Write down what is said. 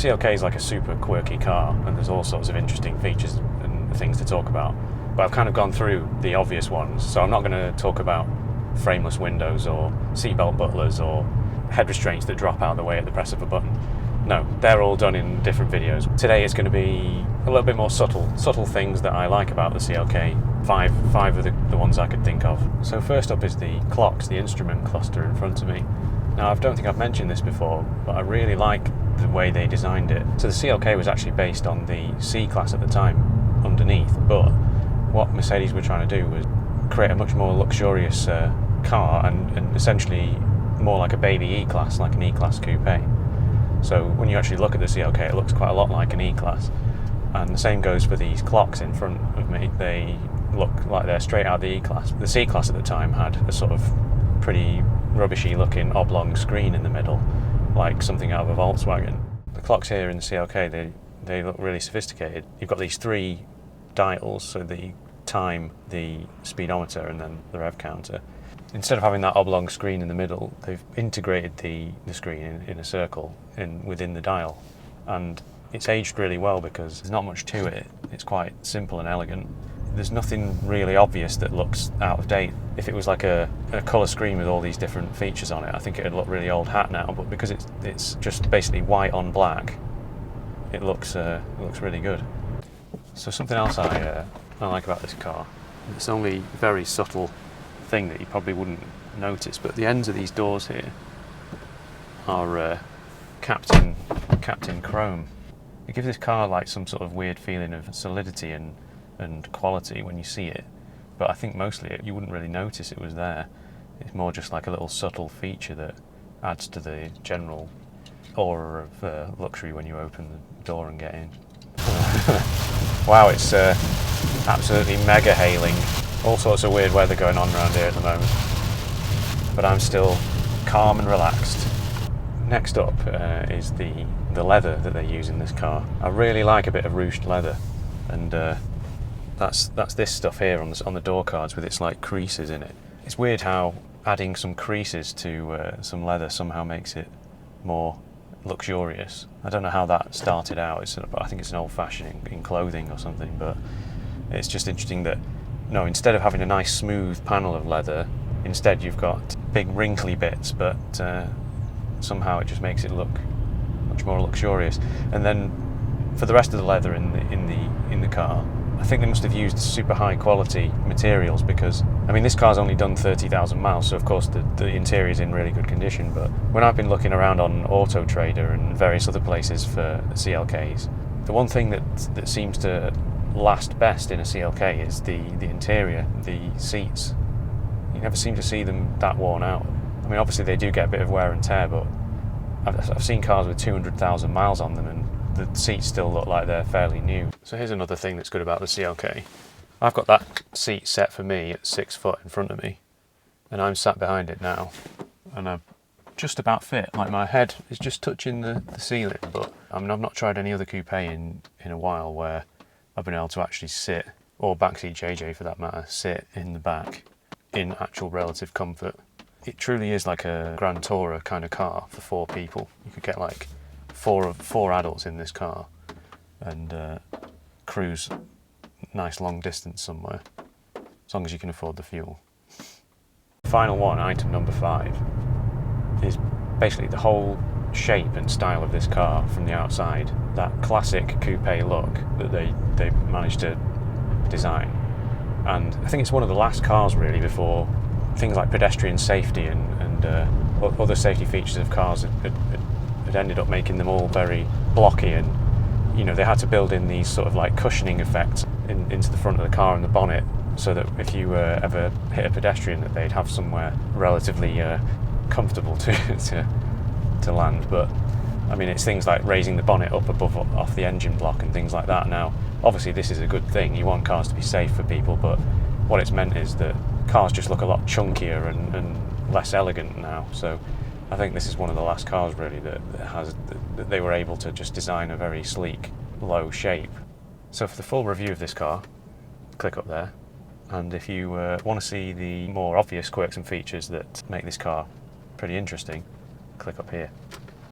CLK is like a super quirky car, and there's all sorts of interesting features and things to talk about. But I've kind of gone through the obvious ones, so I'm not going to talk about frameless windows or seatbelt butlers or head restraints that drop out of the way at the press of a button. No, they're all done in different videos. Today it's going to be a little bit more subtle things that I like about the CLK. Five of the ones I could think of. So first up is the clocks, the instrument cluster in front of me. Now I don't think I've mentioned this before, but I really like the way they designed it. So the CLK was actually based on the C-Class at the time underneath, but what Mercedes were trying to do was create a much more luxurious car and essentially more like a baby E-Class, like an E-Class coupe. So when you actually look at the CLK, it looks quite a lot like an E-Class. And the same goes for these clocks in front of me. They look like they're straight out of the E-Class. The C-Class at the time had a sort of pretty rubbishy looking oblong screen in the middle, like something out of a Volkswagen. The clocks here in the CLK, they look really sophisticated. You've got these three dials, so the time, the speedometer, and then the rev counter. Instead of having that oblong screen in the middle, they've integrated the screen in a circle within the dial, and it's aged really well because there's not much to it. It's quite simple and elegant. There's nothing really obvious that looks out of date. If it was like a colour screen with all these different features on it, I think it would look really old hat now, but because it's just basically white on black, it looks really good. So something else I like about this car, it's only a very subtle thing that you probably wouldn't notice, but the ends of these doors here are capped in chrome. It gives this car like some sort of weird feeling of solidity and quality when you see it, but I think mostly you wouldn't really notice it was there. It's more just like a little subtle feature that adds to the general aura of luxury when you open the door and get in. Wow, it's absolutely mega hailing. All sorts of weird weather going on around here at the moment, but I'm still calm and relaxed. Next up is the leather that they use in this car. I really like a bit of ruched leather, and that's this stuff here on the door cards with its like creases in it. It's weird how adding some creases to some leather somehow makes it more luxurious. I don't know how that started out. I think it's an old-fashioned in clothing or something, but it's just interesting that instead of having a nice smooth panel of leather, instead you've got big wrinkly bits, but somehow it just makes it look much more luxurious. And then for the rest of the leather in the car, I think they must have used super high quality materials, because I mean this car's only done 30,000 miles, so of course the interior is in really good condition, but when I've been looking around on Auto Trader and various other places for CLKs, the one thing that seems to last best in a CLK is the interior, the seats. You never seem to see them that worn out. I mean obviously they do get a bit of wear and tear, but I've seen cars with 200,000 miles on them and the seats still look like they're fairly new. So here's another thing that's good about the CLK. I've got that seat set for me at 6 foot in front of me, and I'm sat behind it now, and I just about fit. Like my head is just touching the ceiling, but I mean I've not tried any other coupe in a while where I've been able to actually sit, or backseat JJ for that matter, sit in the back in actual relative comfort. It truly is like a Grand Tourer kind of car for 4 people. You could get like four adults in this car and cruise nice long distance somewhere, as long as you can afford the fuel. Final one, item number 5, is basically the whole shape and style of this car from the outside. That classic coupe look that they managed to design. And I think it's one of the last cars really before things like pedestrian safety and other safety features of cars had ended up making them all very blocky, and they had to build in these sort of like cushioning effects into the front of the car and the bonnet, so that if you ever hit a pedestrian that they'd have somewhere relatively comfortable to land. But I mean it's things like raising the bonnet up off the engine block and things like that. Now obviously this is a good thing, you want cars to be safe for people, but what it's meant is that cars just look a lot chunkier and less elegant now. So I think this is one of the last cars really that they were able to just design a very sleek, low shape. So for the full review of this car, click up there. And if you want to see the more obvious quirks and features that make this car pretty interesting, click up here.